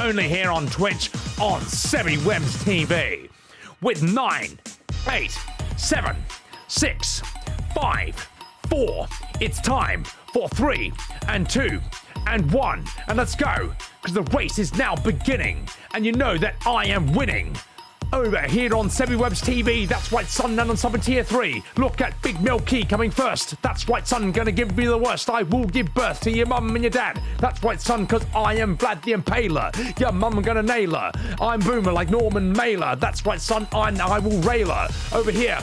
only here on Twitch on Sebbywebz TV. With 9, 8, 7, 6, 5, 4, it's time for 3 and 2 and 1. And let's go, because the race is now beginning. And you know that I am winning. Over here on Sebbywebz TV, that's right, son, and on sub in tier 3. Look at Big Milky coming first. That's right, son, gonna give me the worst. I will give birth to your mum and your dad. That's right, son, cause I am Vlad the Impaler. Your mum gonna nail her. I'm Boomer like Norman Mailer. That's right, son, I will rail her. Over here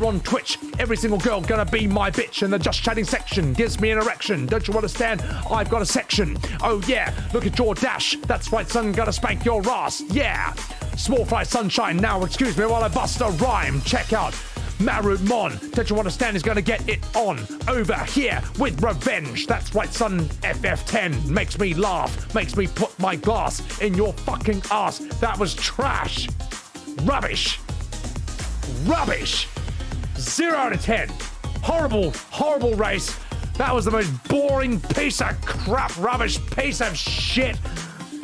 on Twitch, every single girl gonna be my bitch. And the just chatting section gives me an erection. Don't you understand? I've got a section. Oh yeah, look at your dash. That's right, son, gonna spank your ass. Yeah. Small fry sunshine now, excuse me while I bust a rhyme. Check out Marut Mon. Don't you understand? Is gonna get it on over here with revenge. That's right, son. FF10 makes me laugh, makes me put my glass in your fucking ass. That was trash. Rubbish. 0 out of 10. Horrible race. That was the most boring piece of crap, rubbish piece of shit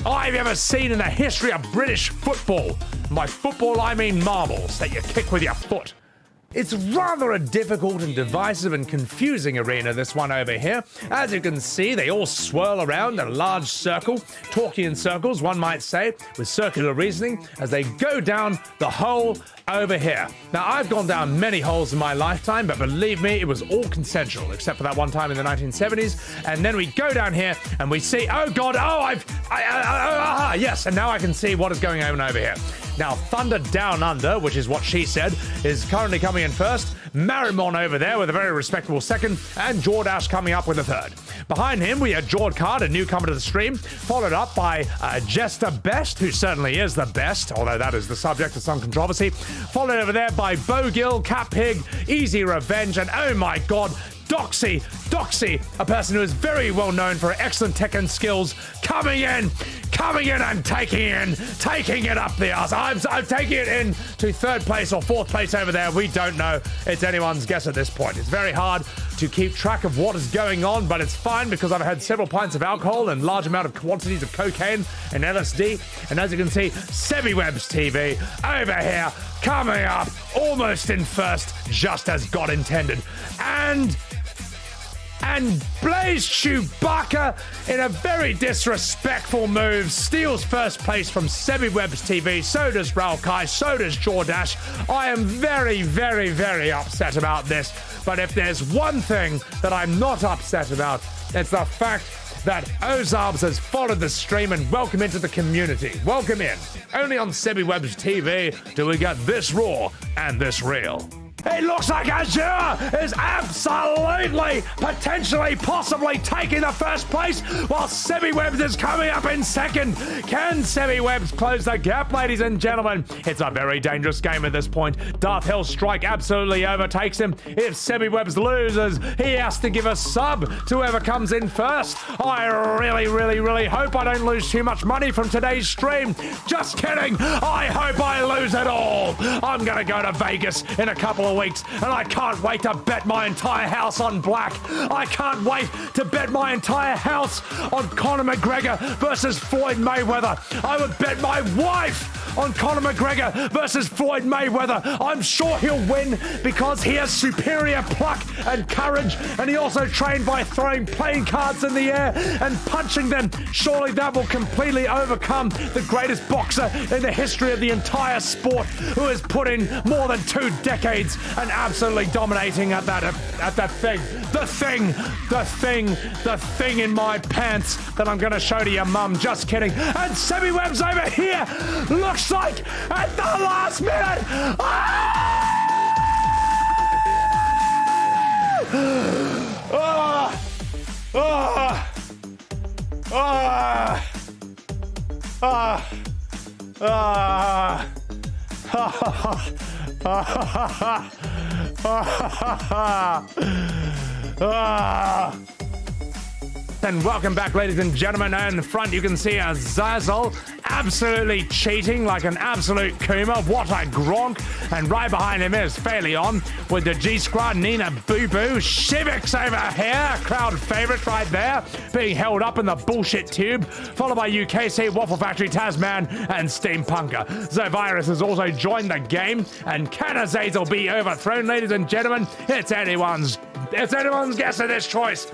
I've ever seen in the history of British football. By football, I mean marbles that you kick with your foot. It's rather a difficult and divisive and confusing arena, this one over here. As you can see, they all swirl around in a large circle, talking in circles, one might say, with circular reasoning, as they go down the hole over here. Now, I've gone down many holes in my lifetime, but believe me, it was all consensual, except for that one time in the 1970s. And then we go down here and we see, oh God, yes, and now I can see what is going on over here. Now, Thunder Down Under, which is what she said, is currently coming in first. Marimon over there with a very respectable second, and Jordash coming up with a third. Behind him, we have Jordcard, a newcomer to the stream, followed up by Jester Best, who certainly is the best, although that is the subject of some controversy. Followed over there by Bogil, Cat Pig, Easy Revenge, and oh my God, Doxy, a person who is very well known for her excellent tech and skills, coming in and taking it up the arse. I'm taking it in to third place or fourth place over there. We don't know. It's anyone's guess at this point. It's very hard to keep track of what is going on, but it's fine because I've had several pints of alcohol and large amount of quantities of cocaine and LSD. And as you can see, Sebbywebz TV over here coming up almost in first, just as God intended. And Blaze Chewbacca, in a very disrespectful move, steals first place from Sebbywebz TV. So does Ralkai, so does Jordash. I am very, very, very upset about this. But if there's one thing that I'm not upset about, it's the fact that Ozarbs has followed the stream and welcome into the community. Welcome in. Only on Sebbywebz TV do we get this raw and this real. It looks like Azure is absolutely, potentially, possibly taking the first place, while Sebbywebz is coming up in second. Can Sebbywebz close the gap, ladies and gentlemen? It's a very dangerous game at this point. Darth Hellstrike absolutely overtakes him. If Sebbywebz loses, he has to give a sub to whoever comes in first. I really, really, really hope I don't lose too much money from today's stream. Just kidding. I hope I lose it all. I'm going to go to Vegas in a couple of weeks, and I can't wait to bet my entire house on black. I can't wait to bet my entire house on Conor McGregor versus Floyd Mayweather. I would bet my wife on Conor McGregor versus Floyd Mayweather. I'm sure he'll win because he has superior pluck and courage, and he also trained by throwing playing cards in the air and punching them. Surely that will completely overcome the greatest boxer in the history of the entire sport, who has put in more than 2 decades and absolutely dominating at that thing. The thing in my pants that I'm going to show to your mum. Just kidding. And Sebbywebz over here looks like at the last minute. And welcome back, ladies and gentlemen. In the front, you can see a Zazzle absolutely cheating like an absolute Kuma. What a gronk. And right behind him is Phaleon with the G-Squad, Nina Boo-Boo, shoutcast over here, crowd favorite right there, being held up in the bullshit tube, followed by UKC, Waffle Factory, Tasman, and Steampunker. Zovirus has also joined the game, and can a Zazzle be overthrown, ladies and gentlemen? It's anyone's guess of this choice.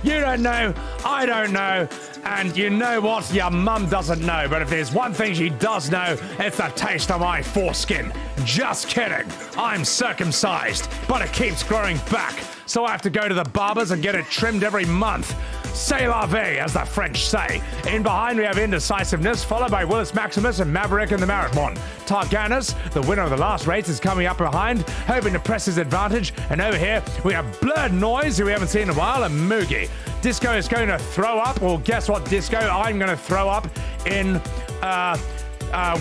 You don't know, I don't know, and you know what? Your mum doesn't know, but if there's one thing she does know, it's the taste of my foreskin. Just kidding. I'm circumcised, but it keeps growing back, so I have to go to the barbers and get it trimmed every month. C'est la vie, as the French say. In behind, we have Indecisiveness, followed by Willis Maximus and Maverick in the Marathon. Targanus, the winner of the last race, is coming up behind, hoping to press his advantage. And over here, we have Blurred Noise, who we haven't seen in a while, and Moogie. Disco is going to throw up. Well, guess what, Disco? I'm going to throw up in...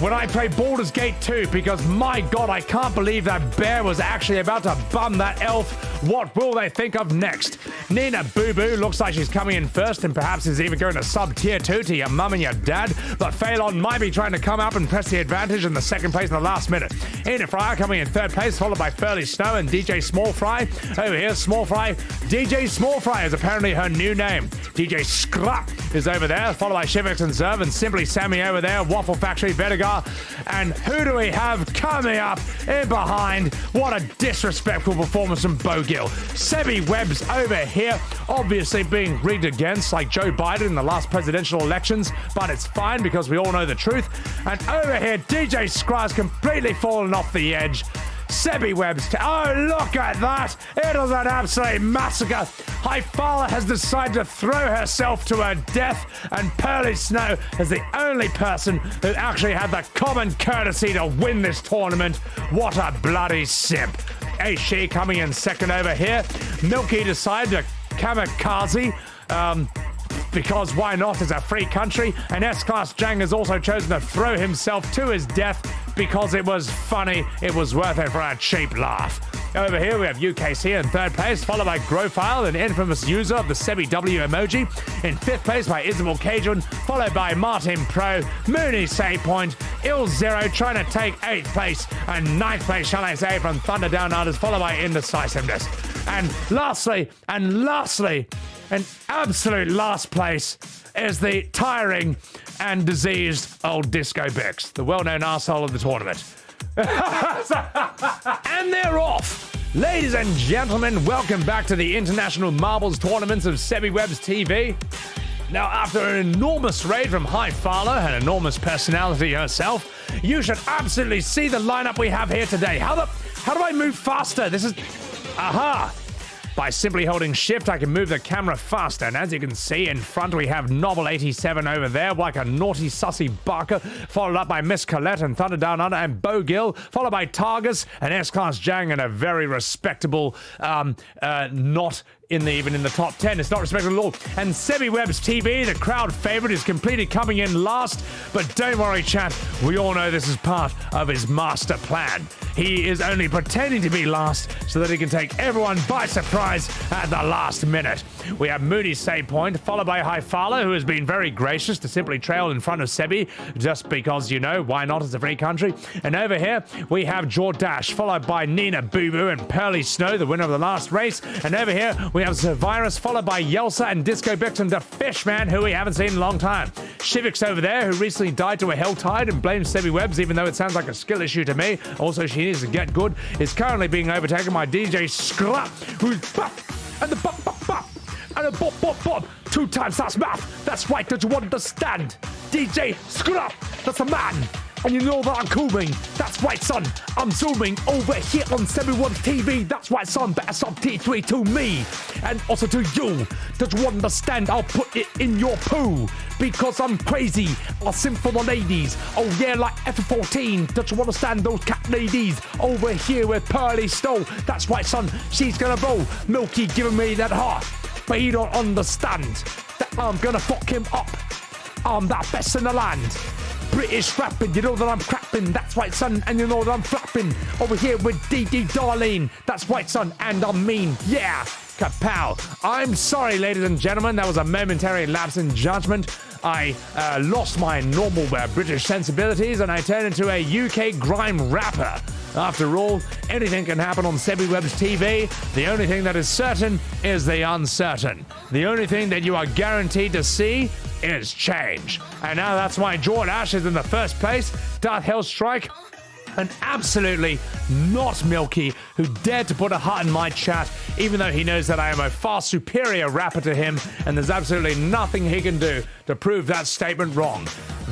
when I play Baldur's Gate 2, because my god, I can't believe that bear was actually about to bum that elf. What will they think of next? Nina Boo-Boo looks like she's coming in first, and perhaps is even going to sub tier 2 to your mum and your dad, but Phaleon might be trying to come up and press the advantage in the second place in the last minute. Ina Fryer coming in third place, followed by Furley Snow and DJ Small Fry. Over here, Small Fry. DJ Small Fry is apparently her new name. DJ Scrap is over there, followed by Shivix and Zerv, and Simply Sammy over there, Waffle Factory, Vedagar. And who do we have coming up in behind? What a disrespectful performance from Bogil. Sebbywebz over here, obviously being rigged against like Joe Biden in the last presidential elections, but it's fine because we all know the truth. And over here, DJ Scry's completely fallen off the edge. Sebbywebz, oh, look at that! It was an absolute massacre. Hypala has decided to throw herself to her death, and Pearly Snow is the only person who actually had the common courtesy to win this tournament. What a bloody simp. Aishi coming in second over here. Milky decided to kamikaze, because why not? It's a free country. And S-Class Jang has also chosen to throw himself to his death because it was funny. It was worth it for a cheap laugh. Over here we have UKC in third place, followed by Grofile, an infamous user of the SWb emoji. In fifth place by Isabel Cajun, followed by Martin Pro, Mooney Saypoint, Il Zero trying to take 8th place, and 9th place, shall I say, from Thunder Down Unders, followed by Indecisiveness. And lastly, an absolute last place is the tiring and diseased old Disco-Bix, the well-known arsehole of the tournament. And they're off! Ladies and gentlemen, welcome back to the International Marbles Tournaments of Sebbywebz TV. Now, after an enormous raid from Hypala, an enormous personality herself, you should absolutely see the lineup we have here today. How do I move faster? This is... Aha! By simply holding shift, I can move the camera faster, and as you can see, in front we have Novel87 over there, like a naughty sussy barker, followed up by Miss Colette and Thunder Down Under and Bogil, followed by Targus and S-Class Jang, and a very respectable, not even in the top 10. It's not respectable at all. And Sebbywebz TV, the crowd favorite, is completely coming in last. But don't worry, chat. We all know this is part of his master plan. He is only pretending to be last so that he can take everyone by surprise at the last minute. We have Moody Saypoint, followed by Hypala, who has been very gracious to simply trail in front of Sebby, just because, you know, why not? It's a free country. And over here, we have Jordash, followed by Nina Boo-Boo and Pearly Snow, the winner of the last race. And over here, we have Zovirus, followed by Yelsa and Disco-Bix and the Fishman, who we haven't seen in a long time. Shivix over there, who recently died to a Helltide and blames Sebbywebz, even though it sounds like a skill issue to me. Also, she needs to get good, is currently being overtaken by DJ Scrap, who's bop, and the bop, bop, bop, and the bop, bop, bop. 2 times that's math. That's right, don't you understand? DJ Scrap, that's a man. And you know that I'm cooming. That's right, son. I'm zooming over here on Sebbywebz TV. That's right, son. Better sub T3 to me. And also to you. Don't you understand? I'll put it in your poo. Because I'm crazy. I'll simp for the ladies. Oh, yeah, like F14. Don't you understand those cat ladies? Over here with Pearly Snow. That's right, son. She's gonna roll. Milky giving me that heart. But you don't understand that I'm gonna fuck him up. I'm that best in the land. British rapping, you know that I'm crapping. That's right, son, and you know that I'm flapping. Over here with DD Darlene. That's right, son, and I'm mean. Yeah, Kapow. I'm sorry, ladies and gentlemen, that was a momentary lapse in judgment. I lost my normal British sensibilities and I turned into a UK grime rapper. After all, anything can happen on Sebbywebz TV. The only thing that is certain is the uncertain. The only thing that you are guaranteed to see is change. And now that's why Jordash is in the first place. Darth Hellstrike, and absolutely not Milky, who dared to put a heart in my chat, even though he knows that I am a far superior rapper to him, and there's absolutely nothing he can do to prove that statement wrong.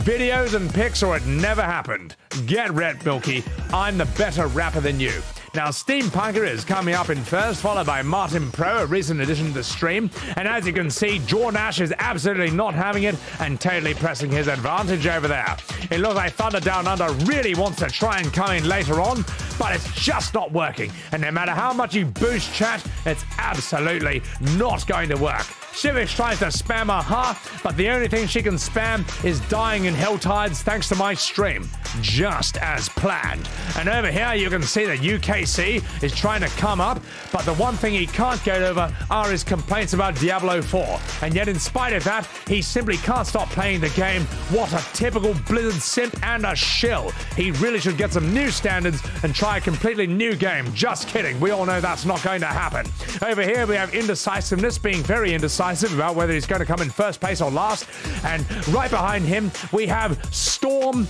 Videos and pics or it never happened. Get red, Milky. I'm the better rapper than you. Now, Steampunker is coming up in first, followed by Martin Pro, a recent addition to the stream. And as you can see, Jordash is absolutely not having it and totally pressing his advantage over there. It looks like Thunder Down Under really wants to try and come in later on, but it's just not working. And no matter how much you boost chat, it's absolutely not going to work. Shivix tries to spam a ha, but the only thing she can spam is dying in hell tides thanks to my stream. Just as planned. And over here you can see that UKC is trying to come up, but the one thing he can't get over are his complaints about Diablo 4. And yet in spite of that, he simply can't stop playing the game. What a typical Blizzard simp and a shill. He really should get some new standards and try a completely new game. Just kidding. We all know that's not going to happen. Over here we have Indecisiveness being very indecisive about whether he's going to come in first place or last. And right behind him, we have Storm,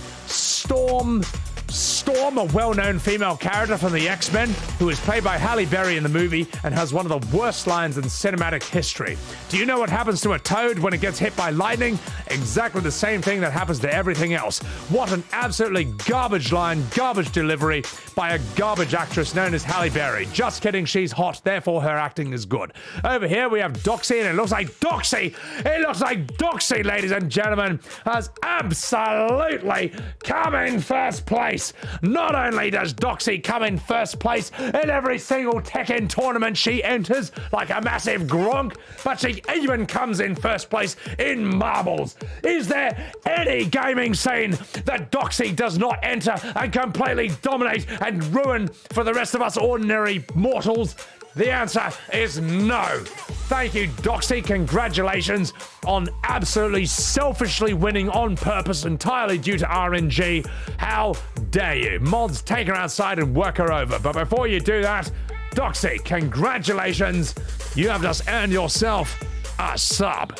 a well-known female character from the X-Men, who is played by Halle Berry in the movie and has one of the worst lines in cinematic history. Do you know what happens to a toad when it gets hit by lightning? Exactly the same thing that happens to everything else. What an absolutely garbage line, garbage delivery by a garbage actress known as Halle Berry. Just kidding, she's hot, therefore her acting is good. Over here we have Doxy, and it looks like Doxy, ladies and gentlemen, has absolutely come in first place. Not only does Doxy come in first place in every single Tekken tournament she enters like a massive gronk, but she even comes in first place in marbles. Is there any gaming scene that Doxy does not enter and completely dominate and ruin for the rest of us ordinary mortals? The answer is no. Thank you, Doxy. Congratulations on absolutely selfishly winning on purpose entirely due to RNG. How dare you? Mods, take her outside and work her over. But before you do that, Doxy, congratulations. You have just earned yourself a sub.